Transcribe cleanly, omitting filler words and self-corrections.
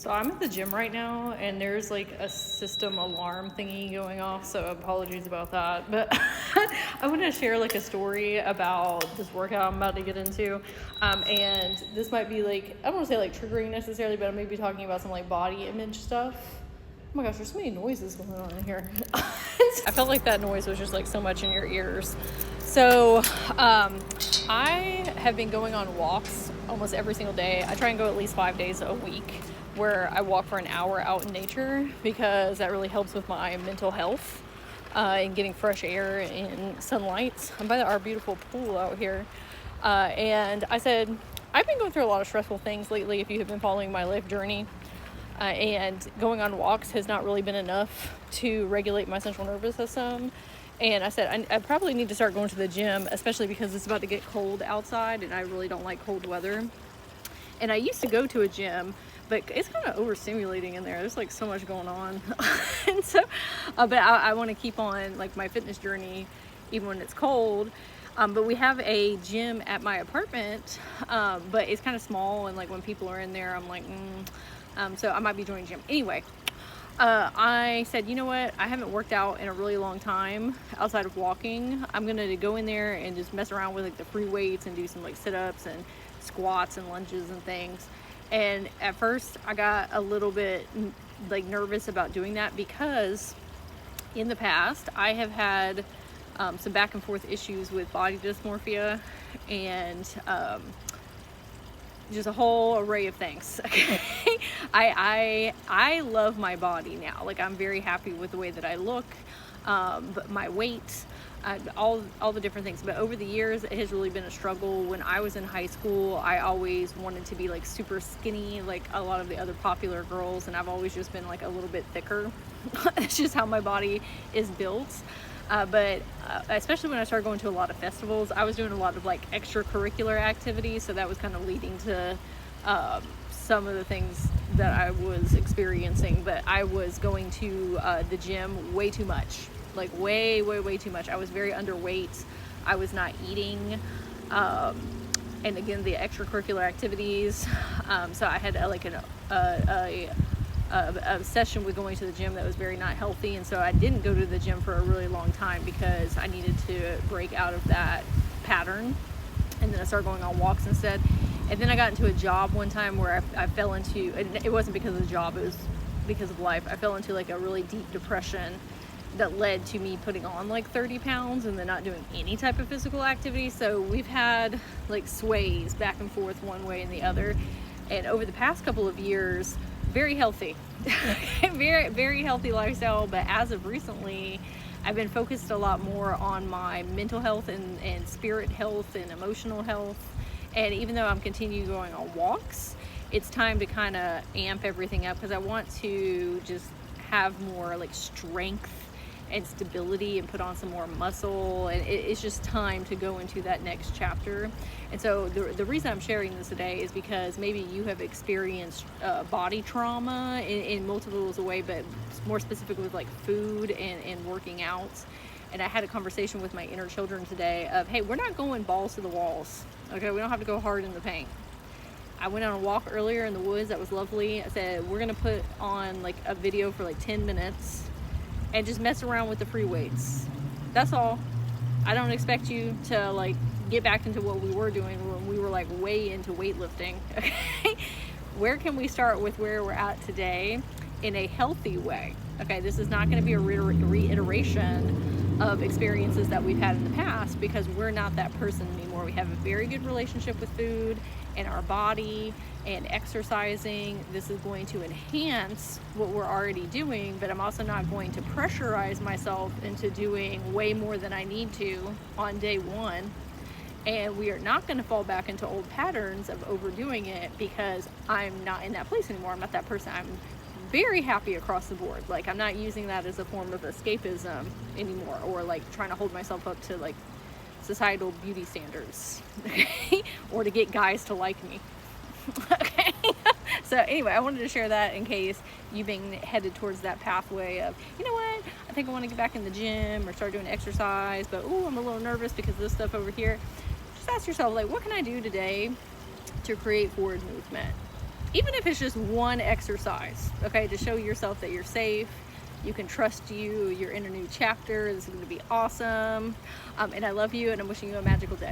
So I'm at the gym right now, and there's like a system alarm thingy going off, so apologies about that. But I want to share like a story about this workout I'm about to get into. And this might be like, I don't want to say like triggering necessarily, but I may be talking about some like body image stuff. Oh my gosh, there's so many noises going on in here. I felt like that noise was just like so much in your ears. So I have been going on walks almost every single day. I try and go at least 5 days a week where I walk for an hour out in nature because that really helps with my mental health and getting fresh air and sunlight. I'm by our beautiful pool out here. And I said, I've been going through a lot of stressful things lately if you have been following my life journey. And going on walks has not really been enough to regulate my central nervous system. And I said, I probably need to start going to the gym, especially because it's about to get cold outside and I really don't like cold weather. And I used to go to a gym, but it's kind of overstimulating in there. There's like so much going on. And so, but I want to keep on like my fitness journey even when it's cold. But we have a gym at my apartment, but it's kind of small. And like when people are in there, I'm like, so I might be joining gym. Anyway, I said, you know what? I haven't worked out in a really long time outside of walking. I'm going to go in there and just mess around with like the free weights and do some like sit-ups and squats and lunges and things. And at first I got a little bit like nervous about doing that because in the past I have had some back and forth issues with body dysmorphia and just a whole array of things. I love my body now. Like I'm very happy with the way that I look, but my weight, all the different things. But over the years, it has really been a struggle. When I was in high school, I always wanted to be like super skinny, like a lot of the other popular girls, and I've always just been like a little bit thicker. It's just how my body is built. But especially when I started going to a lot of festivals, I was doing a lot of like extracurricular activities, so that was kind of leading to some of the things that I was experiencing. But I was going to the gym way too much, like way too much. I was very underweight. I was not eating, and again the extracurricular activities. So I had like a session with going to the gym that was very not healthy, and so I didn't go to the gym for a really long time because I needed to break out of that pattern. And then I started going on walks instead. And then I got into a job one time where I fell into, and it wasn't because of the job, it was because of life. I fell into like a really deep depression that led to me putting on like 30 pounds and then not doing any type of physical activity. So we've had like sways back and forth one way and the other. And over the past couple of years, very healthy, very healthy lifestyle. But as of recently, I've been focused a lot more on my mental health and spirit health and emotional health. And even though I'm continuing going on walks, it's time to kind of amp everything up because I want to just have more like strength and stability and put on some more muscle, and it's just time to go into that next chapter. And so the reason I'm sharing this today is because maybe you have experienced body trauma in multiple ways, but more specifically with like food and working out. And I had a conversation with my inner children today of, hey, we're not going balls to the walls, okay? We don't have to go hard in the paint. I went on a walk earlier in the woods. That was lovely. I said, we're gonna put on like a video for like 10 minutes and just mess around with the free weights. That's all. I don't expect you to like get back into what we were doing when we were like way into weightlifting. Okay? Where can we start with where we're at today in a healthy way? Okay, this is not going to be a reiteration of experiences that we've had in the past because we're not that person anymore. We have a very good relationship with food and our body and exercising. This is going to enhance what we're already doing, but I'm also not going to pressurize myself into doing way more than I need to on day one. And we are not going to fall back into old patterns of overdoing it because I'm not in that place anymore. I'm not that person. I'm very happy across the board. Like I'm not using that as a form of escapism anymore, or like trying to hold myself up to like societal beauty standards, okay? Or to get guys to like me. Okay. So anyway, I wanted to share that in case you've been headed towards that pathway of, you know what, I think I want to get back in the gym or start doing exercise, but I'm a little nervous because of this stuff over here. Just ask yourself, like, what can I do today to create forward movement? even if it's just one exercise, okay, to show yourself that you're safe, you can trust you're in a new chapter, this is going to be awesome. And I love you, and I'm wishing you a magical day.